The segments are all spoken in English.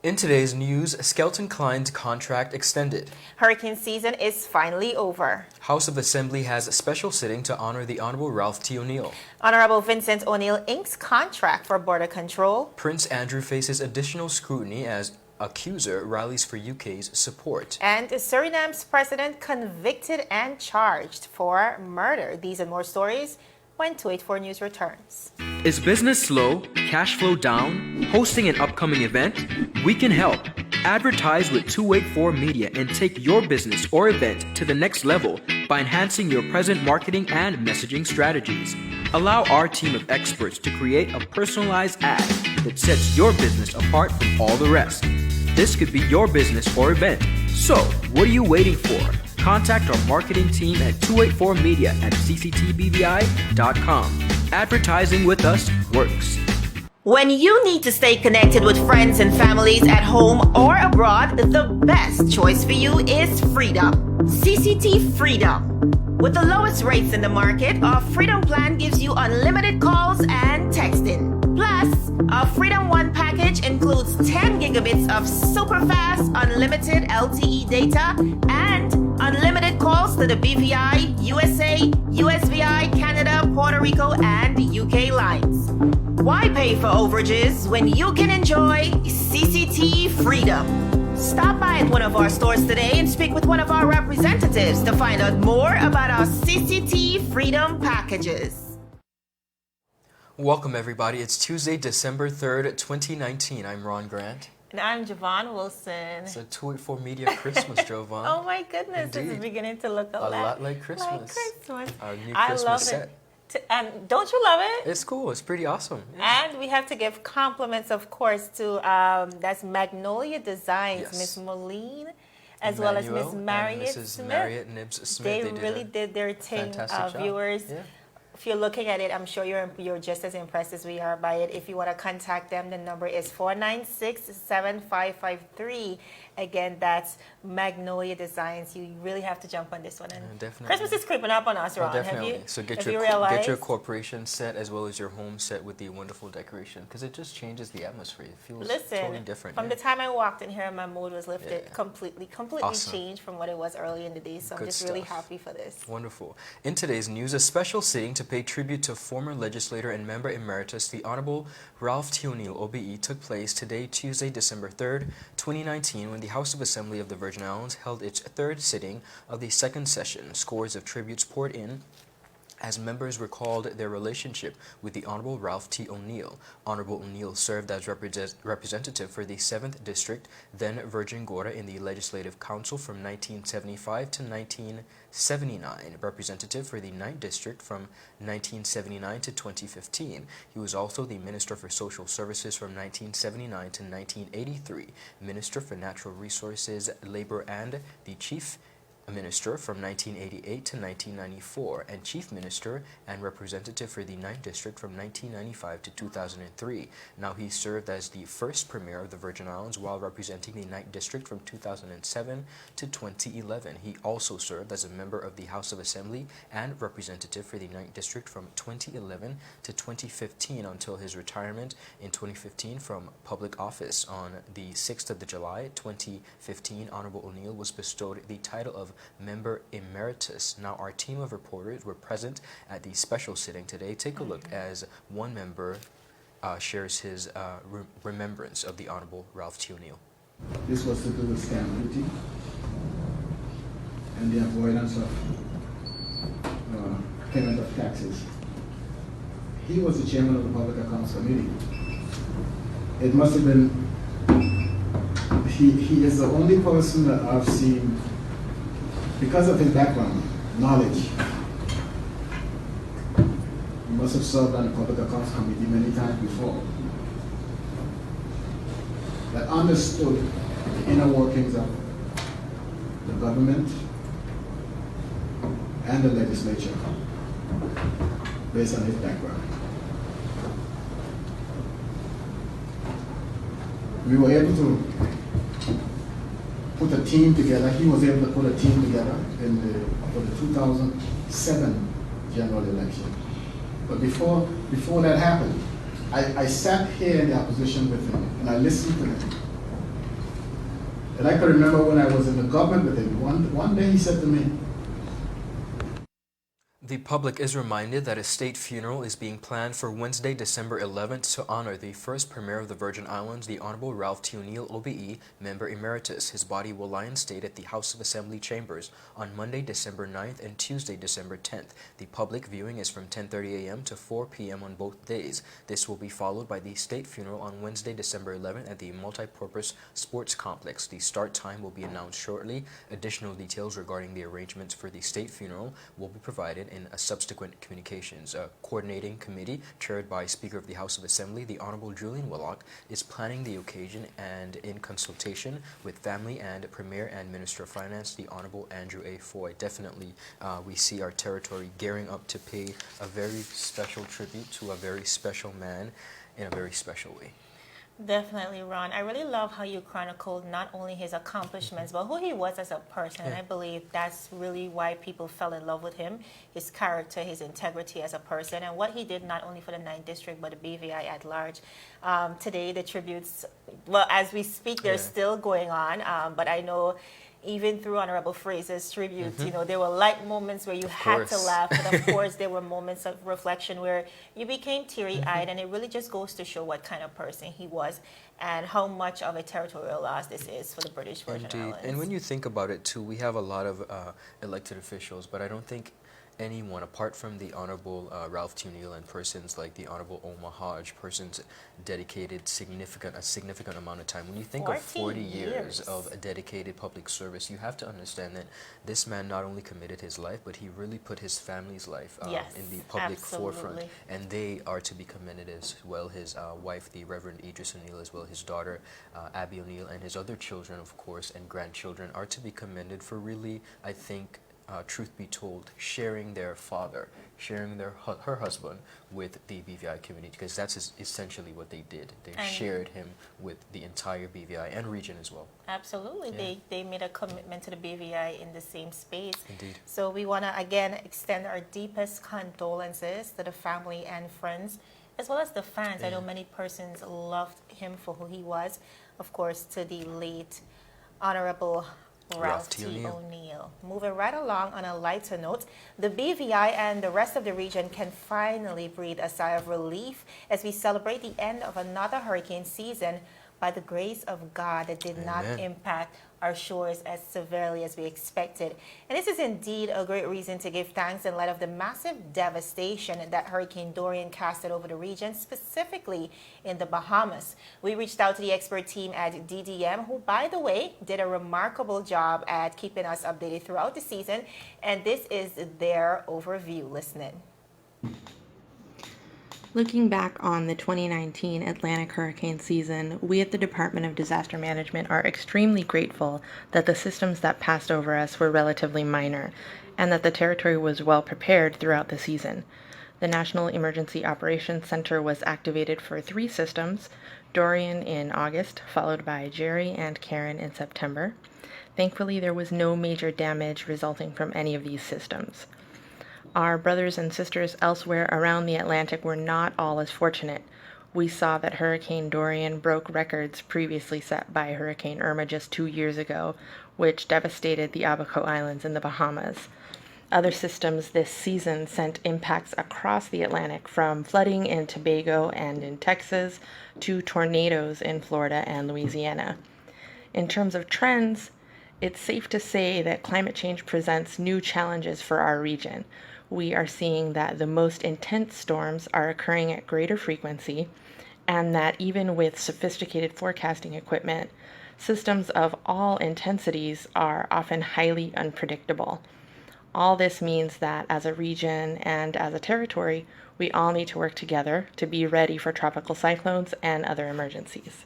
In today's news, Skelton-Cline's contract extended. Hurricane season is finally over. House of Assembly has a special sitting to honor the Honorable Raplh T. O'Neill. Honorable Vincent O'Neill inks contract for border control. Prince Andrew faces additional scrutiny as accuser rallies for UK's support. And Suriname's president convicted and charged for murder. These and more stories when 284 News returns. Is business slow? Cash flow down? Hosting an upcoming event? We can help. Advertise with 284 Media and take your business or event to the next level by enhancing your present marketing and messaging strategies. Allow our team of experts to create a personalized ad that sets your business apart from all the rest. This could be your business or event. So, what are you waiting for? Contact our marketing team at 284media at cctbvi.com. Advertising with us works. When you need to stay connected with friends and families at home or abroad, the best choice for you is Freedom. CCT Freedom. With the lowest rates in the market, our Freedom plan gives you unlimited calls and texting. Plus, our Freedom One package includes 10 gigabits of super fast, unlimited LTE data and unlimited calls to the BVI, USA, USVI, Canada, Puerto Rico, and UK lines. Why pay for overages when you can enjoy CCT Freedom? Stop by at one of our stores today and speak with one of our representatives to find out more about our CCT Freedom packages. Welcome everybody. It's Tuesday, December 3rd, 2019. I'm Ron Grant. And I'm Javon Wilson. It's a 284 Media Christmas, Jovan. Oh my goodness, Indeed. this is beginning to look a lot like Christmas. Like Christmas. Our new I Christmas love set. And don't you love it? It's cool. It's pretty awesome. Yeah. And we have to give compliments, of course, to that's Magnolia Designs, Yes. Miss Moline, as well as Miss Marriott Mrs. Smith. Marriott Nibs Smith. They did really did their thing, fantastic job. viewers. Yeah. If you're looking at it, I'm sure you're just as impressed as we are by it. If you want to contact them, the number is 496-7553. Again, that's Magnolia Designs. You really have to jump on this one. And definitely. Christmas is creeping up on us, Ron. Definitely. Have you, So get your corporation set as well as your home set with the wonderful decoration because it just changes the atmosphere. It feels totally different. From the time I walked in here, my mood was lifted completely Awesome. changed from what it was early in the day. So I'm just really happy for this. Wonderful. In today's news, a special sitting to pay tribute to former legislator and member emeritus, the Honorable Raplh T. O'Neill, OBE, took place today, Tuesday, December 3rd, 2019, when the House of Assembly of the Virgin Islands held its third sitting of the second session. Scores of tributes poured in as members recalled their relationship with the Honorable Raplh T. O'Neill. Honorable O'Neill served as representative for the 7th District, then Virgin Gorda, in the Legislative Council from 1975 to 1979, representative for the 9th District from 1979 to 2015. He was also the Minister for Social Services from 1979 to 1983, Minister for Natural Resources, Labor, and the Chief Minister from 1988 to 1994, and Chief Minister and Representative for the 9th District from 1995 to 2003. Now he served as the first Premier of the Virgin Islands while representing the 9th District from 2007 to 2011. He also served as a member of the House of Assembly and representative for the 9th District from 2011 to 2015 until his retirement in 2015 from public office. On the 6th of July 2015, Honorable O'Neill was bestowed the title of Member Emeritus. Now, our team of reporters were present at the special sitting today. Take a look as one member shares his remembrance of the Honorable Raplh T. O'Neill. This was to do with stamp duty and the avoidance of payment of taxes. He was the chairman of the Public Accounts Committee. It must have been, he is the only person that I've seen, because of his background, knowledge. He must have served on the Public Accounts Committee many times before. That understood the inner workings of the government and the legislature based on his background. We were able to put a team together. He was able to put a team together for the 2007 general election. But before that happened, I sat here in the opposition with him and I listened to him. And I can remember when I was in the government with him, one day he said to me, The public is reminded that a state funeral is being planned for Wednesday, December 11th to honor the first Premier of the Virgin Islands, the Honorable Raplh T, OBE, Member Emeritus. His body will lie in state at the House of Assembly chambers on Monday, December 9th and Tuesday, December 10th. The public viewing is from 10:30 a.m. to 4 p.m. on both days. This will be followed by the state funeral on Wednesday, December 11th at the Multipurpose Sports Complex. The start time will be announced shortly. Additional details regarding the arrangements for the state funeral will be provided in a subsequent communications. A coordinating committee chaired by Speaker of the House of Assembly, the Honorable Julian Willock, is planning the occasion and in consultation with family and Premier and Minister of Finance, the Honorable Andrew A. Foy. Definitely, we see our territory gearing up to pay a very special tribute to a very special man in a very special way. Definitely, Ron. I really love how you chronicled not only his accomplishments, but who he was as a person. And I believe that's really why people fell in love with him, his character, his integrity as a person, and what he did not only for the 9th District, but the BVI at large. Today, the tributes, well, as we speak, they're still going on, but I know even through Honorable Fraser's tribute, you know, there were light moments where you had to laugh, but of course there were moments of reflection where you became teary-eyed, and it really just goes to show what kind of person he was and how much of a territorial loss this is for the British Virgin Islands. And when you think about it too, we have a lot of elected officials, but I don't think anyone, apart from the Honorable Raplh T and persons like the Honorable Omar Hodge, persons dedicated a significant amount of time. When you think of 40 years of a dedicated public service, you have to understand that this man not only committed his life, but he really put his family's life in the public forefront. And they are to be commended as well. His wife, the Reverend Idris O'Neill, as well his daughter, Abby O'Neill, and his other children, of course, and grandchildren are to be commended for really, I think, truth be told, sharing their father, sharing her husband with the BVI community, because that's essentially what they did. They shared him with the entire BVI and region as well. Absolutely. Yeah. They made a commitment to the BVI in the same space. Indeed. So we want to, again, extend our deepest condolences to the family and friends, as well as the fans. I know many persons loved him for who he was. Of course, to the late Honorable Raplh T. O'Neill. Moving right along on a lighter note, the BVI and the rest of the region can finally breathe a sigh of relief as we celebrate the end of another hurricane season. By the grace of God, it did not impact our shores as severely as we expected. And this is indeed a great reason to give thanks in light of the massive devastation that Hurricane Dorian casted over the region, specifically in the Bahamas. We reached out to the expert team at DDM, who, by the way, did a remarkable job at keeping us updated throughout the season. And this is their overview. Listen in. Looking back on the 2019 Atlantic hurricane season, we at the Department of Disaster Management are extremely grateful that the systems that passed over us were relatively minor and that the territory was well prepared throughout the season. The National Emergency Operations Center was activated for 3 systems, Dorian in August, followed by Jerry and Karen in September. Thankfully, there was no major damage resulting from any of these systems. Our brothers and sisters elsewhere around the Atlantic were not all as fortunate. We saw that Hurricane Dorian broke records previously set by Hurricane Irma just 2 years ago, which devastated the Abaco Islands in the Bahamas. Other systems this season sent impacts across the Atlantic, from flooding in Tobago and in Texas to tornadoes in Florida and Louisiana. In terms of trends, it's safe to say that climate change presents new challenges for our region. We are seeing that the most intense storms are occurring at greater frequency, and that even with sophisticated forecasting equipment, systems of all intensities are often highly unpredictable. All this means that as a region and as a territory, we all need to work together to be ready for tropical cyclones and other emergencies.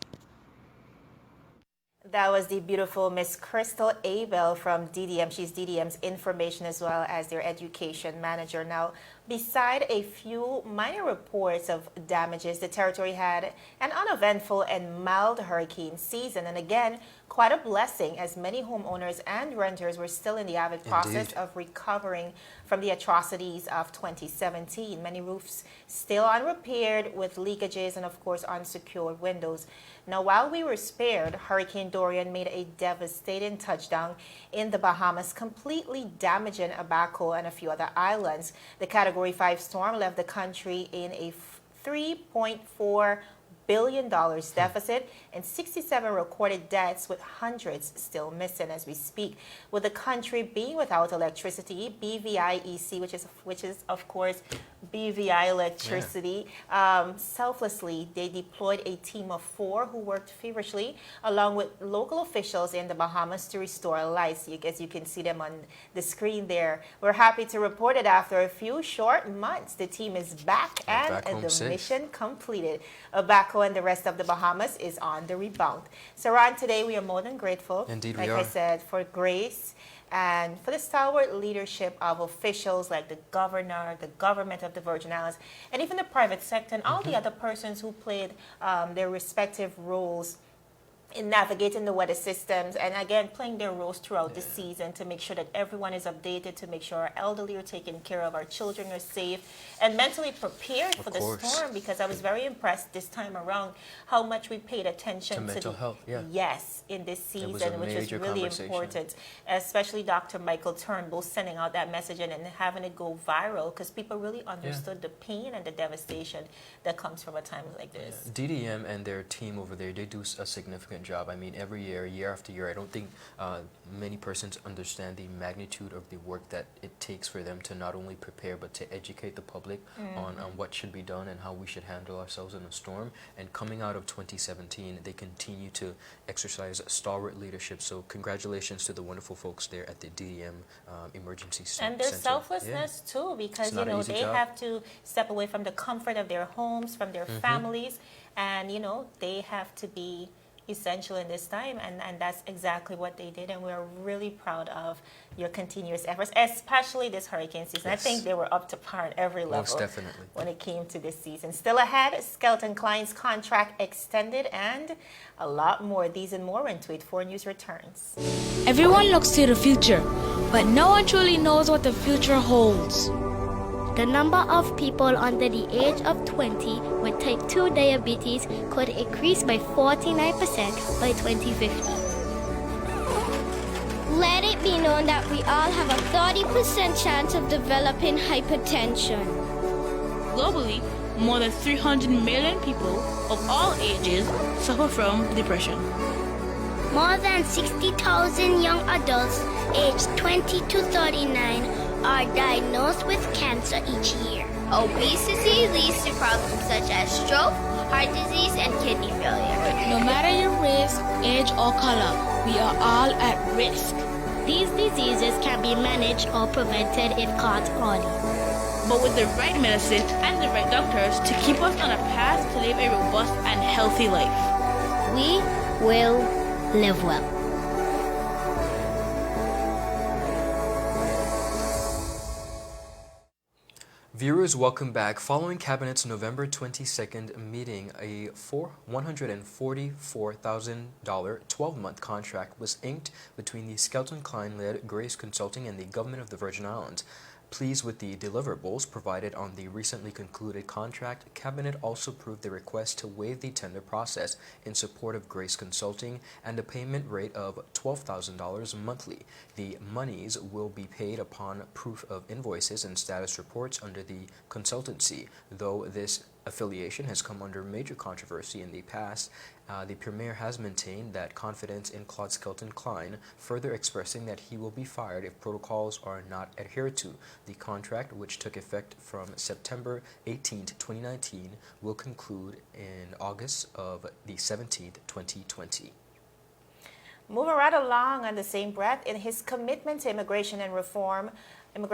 That was the beautiful Miss Crystal Abel from DDM. She's DDM's information as well as their education manager. Now, Beside a few minor reports of damages, the territory had an uneventful and mild hurricane season, and again, quite a blessing as many homeowners and renters were still in the avid process Indeed. of recovering from the atrocities of 2017. Many roofs still unrepaired with leakages and, of course, unsecured windows. Now, while we were spared, Hurricane Dorian made a devastating touchdown in the Bahamas, completely damaging Abaco and a few other islands. The Category 5 storm left the country in a $3.4 billion deficit and 67 recorded deaths, with hundreds still missing as we speak. With the country being without electricity, BVIEC, which is of course BVI electricity, selflessly they deployed a team of 4 who worked feverishly along with local officials in the Bahamas to restore lights. As you can see them on the screen there. We're happy to report that after a few short months, the team is back and home the safe. mission completed. Abaco and the rest of the Bahamas is on the rebound. So, Ron, today we are more than grateful, Indeed like we I are. said, for grace and for the stalwart leadership of officials like the governor, the government of the Virgin Islands, and even the private sector and all the other persons who played their respective roles in navigating the weather systems and again playing their roles throughout the season to make sure that everyone is updated, to make sure our elderly are taken care of, our children are safe and mentally prepared for the storm, because I was very impressed this time around how much we paid attention To to mental the health, yeah. yes in this It was season, a which was major really conversation. important, especially Dr. Michael Turnbull sending out that message and having it go viral because people really understood the pain and the devastation that comes from a time like this. DDM and their team over there, they do a significant job. I mean, every year, year after year, I don't think many persons understand the magnitude of the work that it takes for them to not only prepare but to educate the public on what should be done and how we should handle ourselves in a storm. And coming out of 2017, they continue to exercise stalwart leadership. So congratulations to the wonderful folks there at the DDM Emergency Center. And their selflessness too, because It's not an easy they job. have to step away from the comfort of their homes, from their families, and they have to be essential in this time, and that's exactly what they did, and we're really proud of your continuous efforts, especially this hurricane season. I think they were up to par at every level. Most definitely. When it came to this season. Still ahead, Skelton-Cline's contract extended and a lot more. These and more when 284 News returns. Everyone looks to the future, but no one truly knows what the future holds. The number of people under the age of 20 with type 2 diabetes could increase by 49% by 2050. Let it be known that we all have a 30% chance of developing hypertension. Globally, more than 300 million people of all ages suffer from depression. More than 60,000 young adults aged 20 to 39 are diagnosed with cancer each year. Obesity leads to problems such as stroke, heart disease, and kidney failure. No matter your race, age, or color, we are all at risk. These diseases can be managed or prevented if caught early. But with the right medicine and the right doctors to keep us on a path to live a robust and healthy life, We will live well. Viewers, welcome back. Following Cabinet's November 22nd meeting, a $144,000 12-month contract was inked between the Skelton-Cline-led Grace Consulting and the Government of the Virgin Islands. Pleased with the deliverables provided on the recently concluded contract, Cabinet also approved the request to waive the tender process in support of Grace Consulting and a payment rate of $12,000 monthly. The monies will be paid upon proof of invoices and status reports under the consultancy. Though this affiliation has come under major controversy in the past, the Premier has maintained that confidence in Claude Skelton-Cline, further expressing that he will be fired if protocols are not adhered to. The contract, which took effect from September 18, 2019, will conclude in August of the 17th, 2020. Moving right along on the same breath, in his commitment to immigration reform and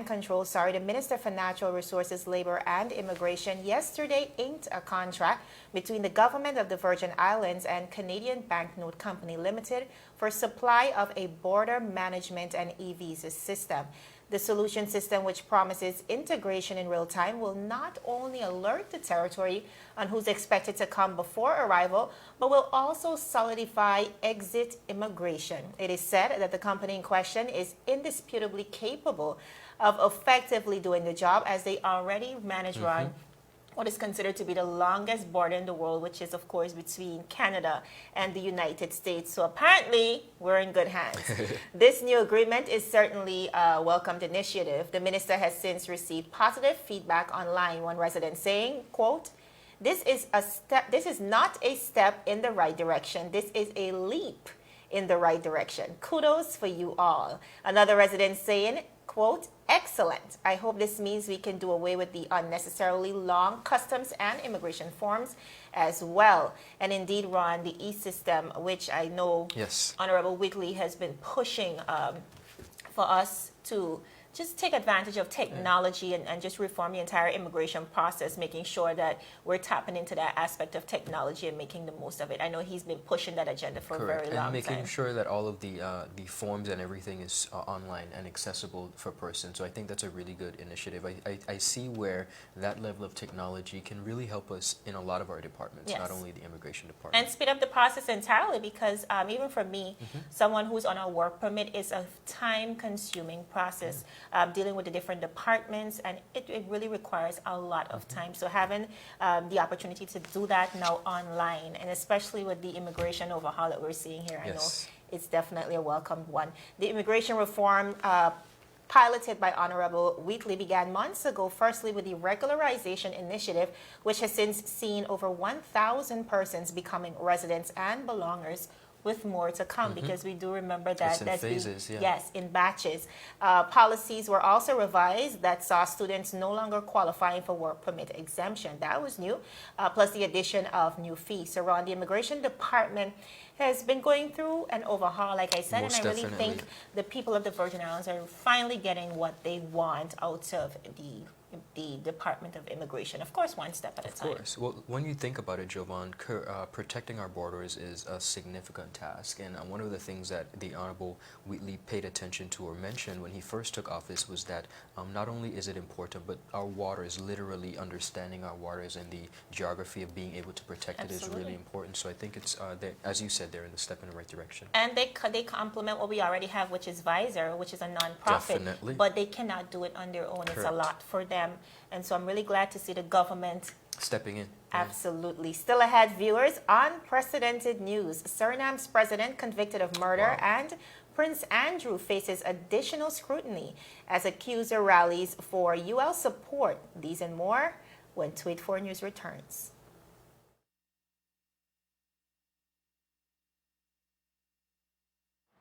control, the Minister for Natural Resources, Labor and Immigration yesterday inked a contract between the Government of the Virgin Islands and Canadian Banknote Company Limited for supply of a border management and e-visa system. The solution system, which promises integration in real time, will not only alert the territory on who's expected to come before arrival, but will also solidify exit immigration. It is said that the company in question is indisputably capable of effectively doing the job, as they already manage run what is considered to be the longest border in the world, which is, of course, between Canada and the United States. So apparently, we're in good hands. This new agreement is certainly a welcomed initiative. The minister has since received positive feedback online, one resident saying, quote, this is not a step in the right direction. This is a leap in the right direction. Kudos for you all. Another resident saying, quote, excellent. I hope this means we can do away with the unnecessarily long customs and immigration forms as well. And indeed, Ron, the e-system, which I know Honorable Wheatley has been pushing for us to just take advantage of technology and just reform the entire immigration process, making sure that we're tapping into that aspect of technology and making the most of it. I know he's been pushing that agenda for a very long time. And making sure that all of the forms and everything is online and accessible for persons. So I think that's a really good initiative. I see where that level of technology can really help us in a lot of our departments, not only the immigration department. And speed up the process entirely, because even for me, someone who's on a work permit is a time-consuming process. Dealing with the different departments, and it really requires a lot of time. So having the opportunity to do that now online, and especially with the immigration overhaul that we're seeing here, I know it's definitely a welcome one. The immigration reform piloted by Honorable Wheatley began months ago, firstly with the regularization initiative, which has since seen over 1,000 persons becoming residents and belongers, with more to come, because we do remember that that's in phases, yes, in batches. Policies were also revised that saw students no longer qualifying for work permit exemption. That was new, plus the addition of new fees. So Ron, the Immigration Department has been going through an overhaul, like I said, and I really think the people of the Virgin Islands are finally getting what they want out of the Department of Immigration. Of course, one step at a time. Of course. Well, when you think about it, Jovan, protecting our borders is a significant task. And one of the things that the Honorable Wheatley paid attention to or mentioned when he first took office was that not only is it important, but our waters, literally understanding our waters and the geography of being able to protect it is really important. So I think it's, as you said, they're in the step in the right direction. And they complement what we already have, which is Visor, which is a non-profit. Definitely. But they cannot do it on their own. Correct. It's a lot for them. And so I'm really glad to see the government stepping in. Absolutely. Still ahead, viewers, unprecedented news. Suriname's president convicted of murder and Prince Andrew faces additional scrutiny as accuser rallies for UL support. These and more when 284 News returns.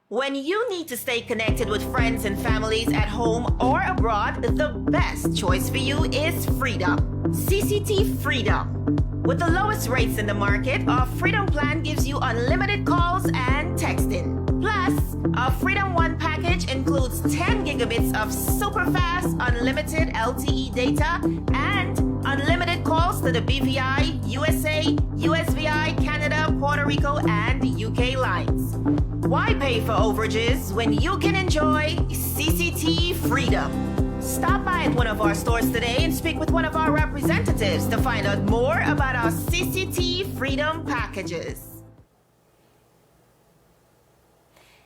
When you need to stay connected with friends and families at home or abroad, the best choice for you is Freedom. CCT Freedom. With the lowest rates in the market, our Freedom plan gives you unlimited calls and texting. Plus, our Freedom One package includes 10 gigabits of super fast, unlimited LTE data and unlimited calls to the BVI, USA, USVI, Canada, Puerto Rico, and UK lines. Why pay for overages when you can enjoy CCT Freedom? Stop by at one of our stores today and speak with one of our representatives to find out more about our CCT Freedom packages.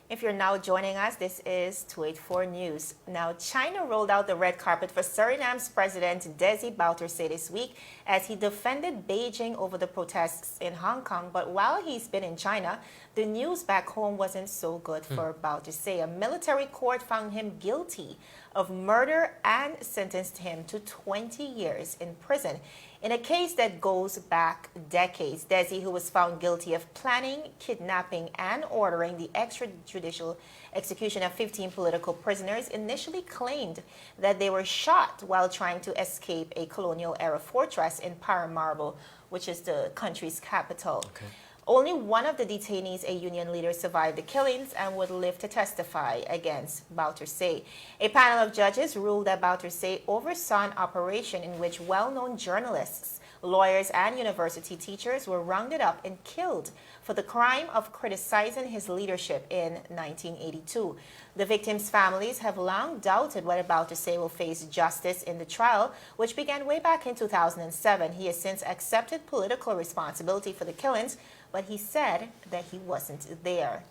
If you're now joining us, this is 284 News. Now, China rolled out the red carpet for Suriname's President Desi Bouterse this week as he defended Beijing over the protests in Hong Kong. But while he's been in China, the news back home wasn't so good for Bouterse. A military court found him guilty of murder and sentenced him to 20 years in prison. In a case that goes back decades, Desi, who was found guilty of planning, kidnapping, and ordering the extrajudicial execution of 15 political prisoners, initially claimed that they were shot while trying to escape a colonial-era fortress in Paramaribo, which is the country's capital. Okay. Only one of the detainees, a union leader, survived the killings and would live to testify against Bouterse. A panel of judges ruled that Bouterse oversaw an operation in which well-known journalists Lawyers and university teachers were rounded up and killed for the crime of criticizing his leadership in 1982. The victims' families have long doubted whether Baltusay will face justice in the trial, which began way back in 2007. He has since accepted political responsibility for the killings, but he said that he wasn't there.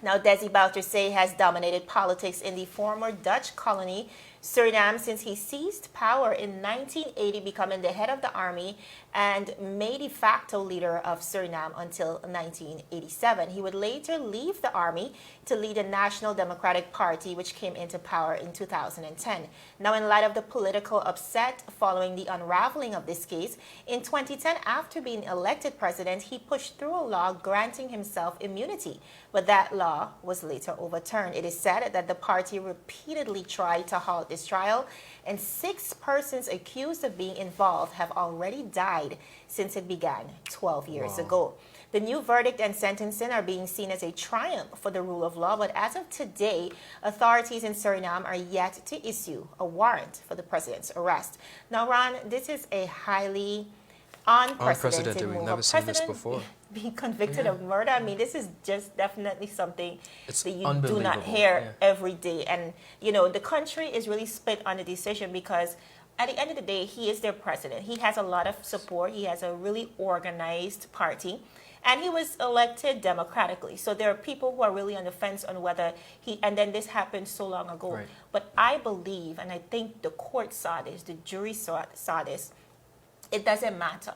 Now, Desi Baltusay has dominated politics in the former Dutch colony Suriname since he seized power in 1980, becoming the head of the army and made de facto leader of Suriname until 1987. He would later leave the army to lead the National Democratic Party, which came into power in 2010. Now, in light of the political upset following the unraveling of this case, in 2010, after being elected president, he pushed through a law granting himself immunity, but that law was later overturned. It is said that the party repeatedly tried to halt this trial, and 6 persons accused of being involved have already died since it began 12 years ago. The new verdict and sentencing are being seen as a triumph for the rule of law, but as of today, authorities in Suriname are yet to issue a warrant for the president's arrest. Now, Ron, this is a highly unprecedented move. We've never seen this before. Being convicted of murder. I mean, this is just definitely something that you do not unbelievable. hear every day. And, you know, the country is really split on the decision because at the end of the day, he is their president. He has a lot of support. He has a really organized party. And he was elected democratically. So there are people who are really on the fence on whether he, and then this happened so long ago. Right. But I believe, and I think the court saw this, the jury saw this, it doesn't matter.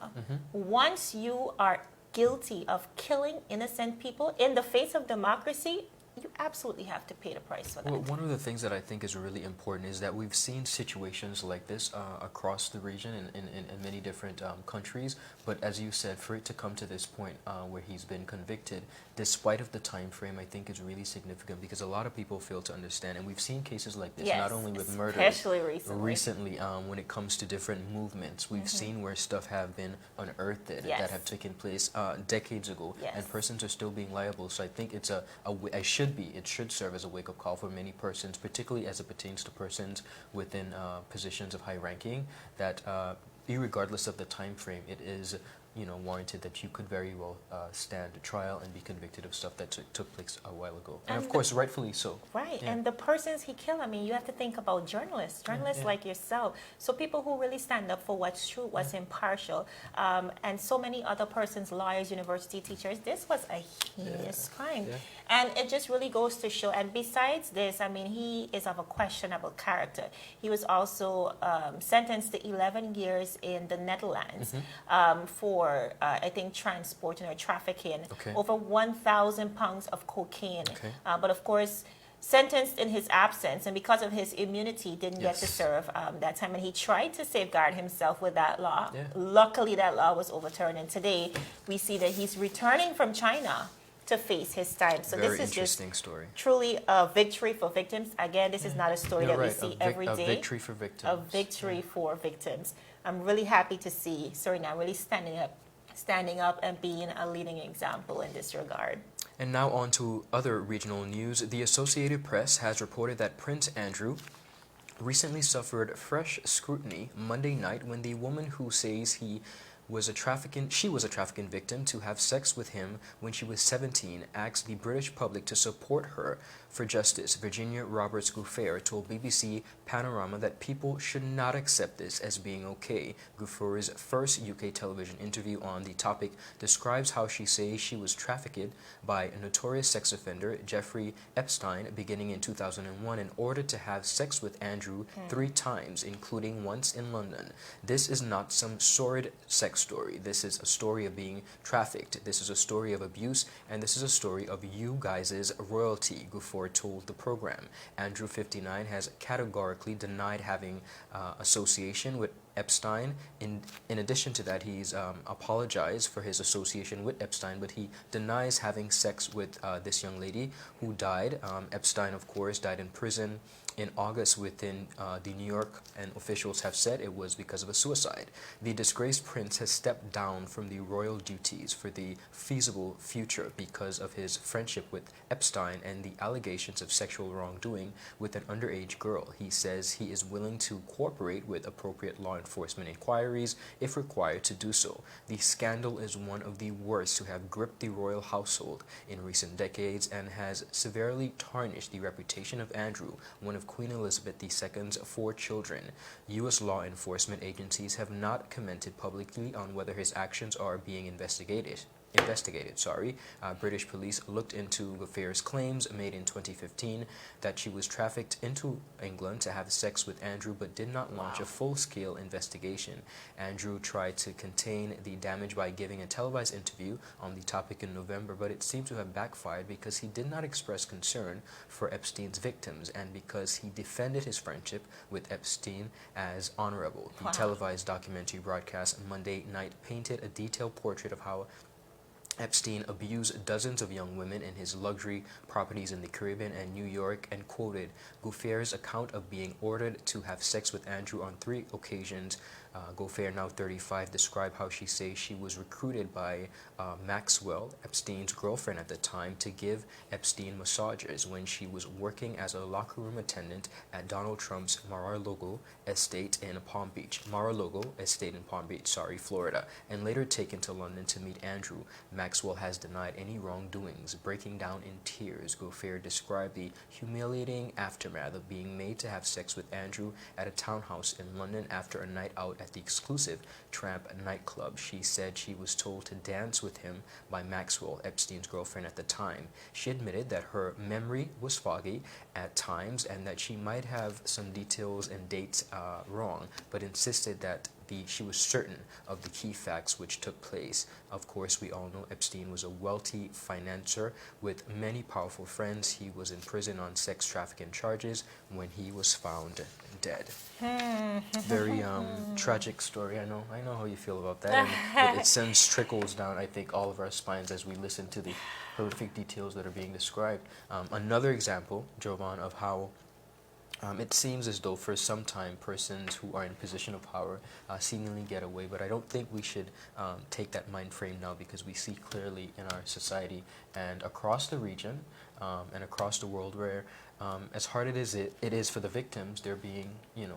Once you are guilty of killing innocent people in the face of democracy, you absolutely have to pay the price for that. Well, one of the things that I think is really important is that we've seen situations like this across the region in many different countries. But as you said, for it to come to this point where he's been convicted, despite of the time frame, I think is really significant because a lot of people fail to understand. And we've seen cases like this, not only with murders, especially recently when it comes to different movements. We've seen where stuff have been unearthed that have taken place decades ago, and persons are still being liable. So I think it's it should serve as a wake-up call for many persons, particularly as it pertains to persons within positions of high ranking, that irregardless of the time frame, it is warranted that you could very well stand trial and be convicted of stuff that took place a while ago. And of course, rightfully so. Right, and the persons he killed, I mean, you have to think about journalists like yourself. So people who really stand up for what's true, what's impartial, and so many other persons, lawyers, university teachers, this was a heinous crime. And it just really goes to show, and besides this, I mean, he is of a questionable character. He was also sentenced to 11 years in the Netherlands for, I think, transporting or trafficking over 1,000 pounds of cocaine. But of course, sentenced in his absence, and because of his immunity, didn't get to serve that time. And he tried to safeguard himself with that law. Luckily, that law was overturned, and today we see that he's returning from China to face his time. So Very this is interesting just story. Truly a victory for victims. Again, this is not a story that we see every day. A victory for victims. A victory for victims. I'm really happy to see Suriname really standing up and being a leading example in this regard. And now on to other regional news. The Associated Press has reported that Prince Andrew recently suffered fresh scrutiny Monday night when the woman who says she was a trafficking victim to have sex with him when she was 17 asked the British public to support her for justice. Virginia Roberts Guffair told BBC Panorama that people should not accept this as being okay. Guffair's first UK television interview on the topic describes how she says she was trafficked by a notorious sex offender, Jeffrey Epstein, beginning in 2001 in order to have sex with Andrew 3 times, including once in London. This is not some sordid sex story. This is a story of being trafficked. This is a story of abuse, and this is a story of you guys' royalty, Guffair told the program. Andrew, 59, has categorically denied having association with Epstein. In addition to that, he's apologized for his association with Epstein, but he denies having sex with this young lady who died. Epstein, of course, died in prison in August within the New York, and officials have said it was because of a suicide. The disgraced prince has stepped down from the royal duties for the feasible future because of his friendship with Epstein and the allegations of sexual wrongdoing with an underage girl. He says he is willing to cooperate with appropriate law enforcement enforcement inquiries if required to do so. The scandal is one of the worst to have gripped the royal household in recent decades and has severely tarnished the reputation of Andrew, one of Queen Elizabeth II's 4 children. U.S. law enforcement agencies have not commented publicly on whether his actions are being investigated. British police looked into Gouffier's claims made in 2015 that she was trafficked into England to have sex with Andrew but did not launch a full-scale investigation. Andrew tried to contain the damage by giving a televised interview on the topic in November, but it seemed to have backfired because he did not express concern for Epstein's victims and because he defended his friendship with Epstein as honorable. The televised documentary broadcast Monday night painted a detailed portrait of how Epstein abused dozens of young women in his luxury properties in the Caribbean and New York, and quoted Gouffier's account of being ordered to have sex with Andrew on 3 occasions. Gouffier, now 35, described how she says she was recruited by Maxwell, Epstein's girlfriend at the time, to give Epstein massages when she was working as a locker room attendant at Donald Trump's Mar-a-Lago estate in Palm Beach, Florida, and later taken to London to meet Andrew. Maxwell has denied any wrongdoings. Breaking down in tears, Gouffier described the humiliating aftermath of being made to have sex with Andrew at a townhouse in London after a night out at the exclusive Tramp nightclub. She said she was told to dance with him by Maxwell, Epstein's girlfriend at the time. She admitted that her memory was foggy at times and that she might have some details and dates wrong, but insisted that she was certain of the key facts which took place. Of course, we all know Epstein was a wealthy financier with many powerful friends. He was in prison on sex trafficking charges when he was found dead. Very tragic story. I know how you feel about that. And it sends trickles down, I think, all of our spines as we listen to the horrific details that are being described. Another example, Jovan, of how it seems as though for some time persons who are in position of power seemingly get away, but I don't think we should take that mind frame now, because we see clearly in our society and across the region and across the world where as hard it is for the victims, they're being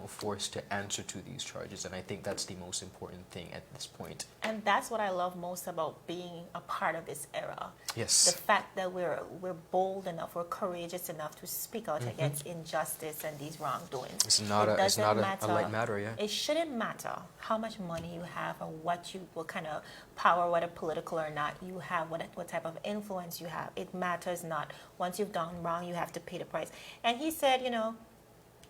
forced to answer to these charges, and I think that's the most important thing at this point. And that's what I love most about being a part of this era. Yes. The fact that we're bold enough, we're courageous enough to speak out against injustice and these wrongdoings. It's not a light matter, yeah. It shouldn't matter how much money you have or what kind of power, whether political or not, you have, what type of influence you have. It matters not. Once you've done wrong, you have to pay the price. And he said,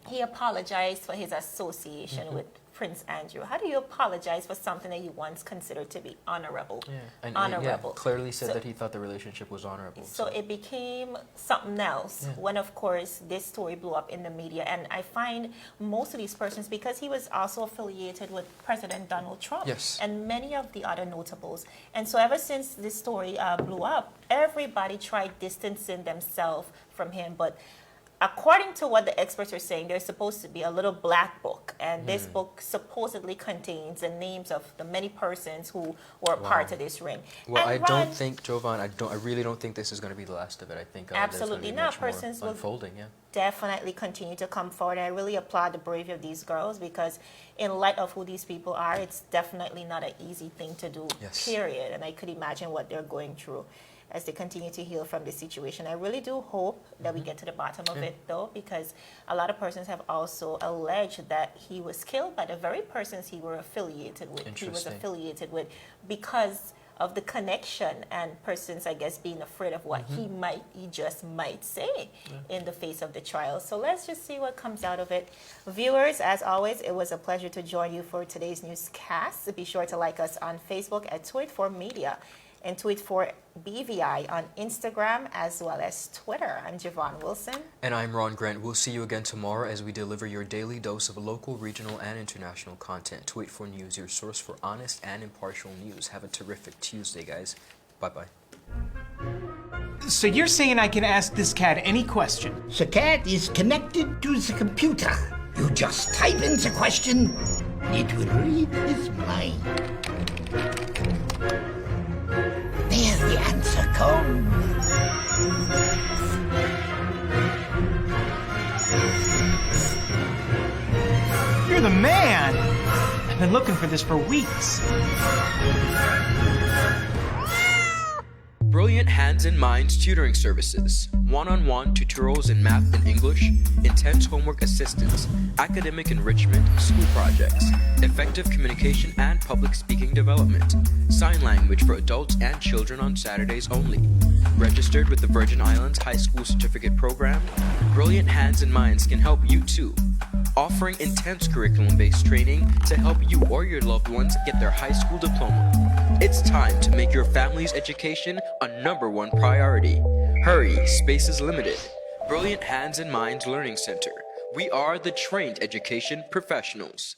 he apologized for his association with Prince Andrew. How do you apologize for something that you once considered to be honorable? Yeah. And honorable. Clearly said that he thought the relationship was honorable. So it became something else when, of course, this story blew up in the media. And I find most of these persons, because he was also affiliated with President Donald Trump and many of the other notables. And so ever since this story blew up, everybody tried distancing themselves from him. But according to what the experts are saying, there's supposed to be a little black book, and this book supposedly contains the names of the many persons who were part of this ring. Well, and I don't think, Jovan, I really don't think this is going to be the last of it. I think absolutely not. Persons will unfolding, definitely continue to come forward. I really applaud the bravery of these girls, because in light of who these people are, it's definitely not an easy thing to do, period. And I could imagine what they're going through as they continue to heal from this situation. I really do hope that we get to the bottom of it, though, because a lot of persons have also alleged that he was killed by the very persons he was affiliated with. Because of the connection and persons, I guess, being afraid of what he just might say in the face of the trial. So let's just see what comes out of it. Viewers, as always, it was a pleasure to join you for today's newscast. Be sure to like us on Facebook at Tweet4 Media and Tweet4 BVI on Instagram as well as Twitter. I'm Javon Wilson. And I'm Ron Grant. We'll see you again tomorrow as we deliver your daily dose of local, regional, and international content. Tweet4 News, your source for honest and impartial news. Have a terrific Tuesday, guys. Bye-bye. So you're saying I can ask this cat any question? The cat is connected to the computer. You just type in the question, it will read his mind. There the answer comes. You're the man! been looking for this for weeks. Brilliant Hands and Minds tutoring services, one-on-one tutorials in math and English, intense homework assistance, academic enrichment, school projects, effective communication and public speaking development, sign language for adults and children on Saturdays only. Registered with the Virgin Islands High School Certificate Program, Brilliant Hands and Minds can help you too. Offering intense curriculum-based training to help you or your loved ones get their high school diploma. It's time to make your family's education a #1 priority. Hurry, space is limited. Brilliant Hands and Minds Learning Center. We are the trained education professionals.